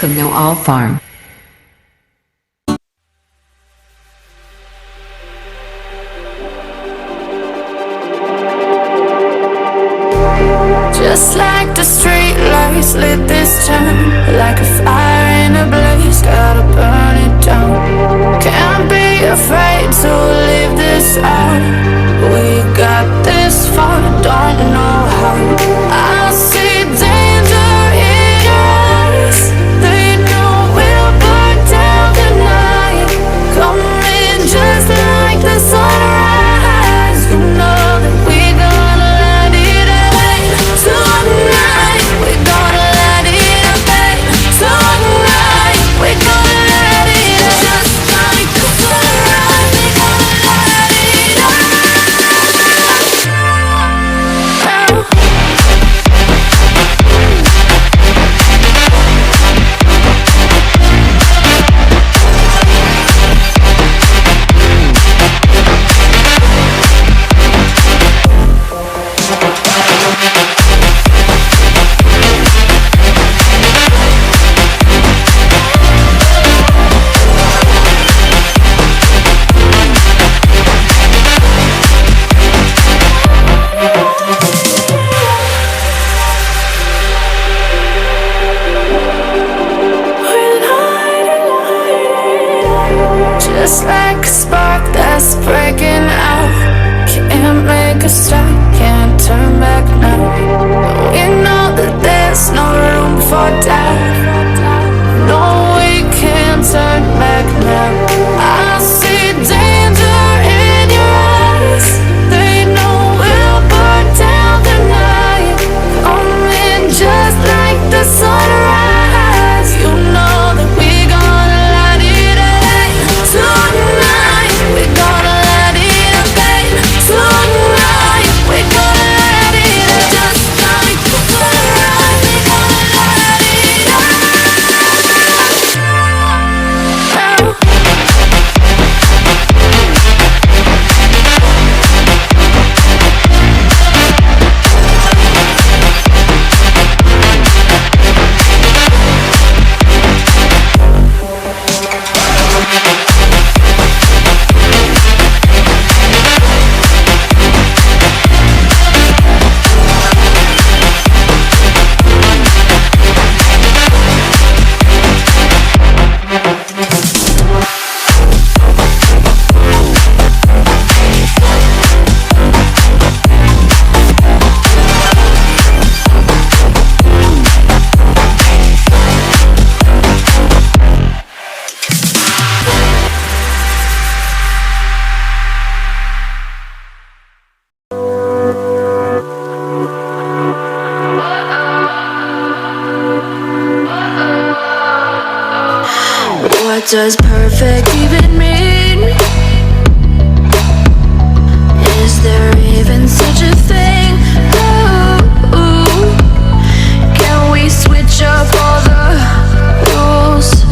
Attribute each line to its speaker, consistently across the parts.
Speaker 1: Welcome Noal Farm.
Speaker 2: Just like the street lights lit this town, like a fire in a blaze, gotta burn it down. Can't be afraid to leave this out. We got this far, don't know how. I see danger in your eyes. They know we'll burn down the night. Coming just like the sunrise. You know that we gonna let it rain. Tonight, we gonna let it rain. Tonight, we gonna let it rain. Just like the sunrise, we gonna let it rain. Just like a spark that's breaking out. Can't make a stop, can't turn back now. We know that there's no room for doubt. No, we can't turn back now. I see danger in your eyes. They know we'll burn down the night. Coming just like the sunrise. You know that we gonna let it rain. Tonight, we gonna let it rain. Tonight, we gonna let it rain. Just like the sunrise, we gonna let it rain. What does perfect even mean? Is there even such a thing? Ooh, can we switch up all the rules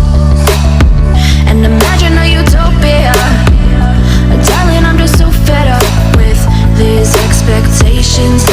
Speaker 2: and imagine a utopia? Darling, I'm just so fed up with these expectations.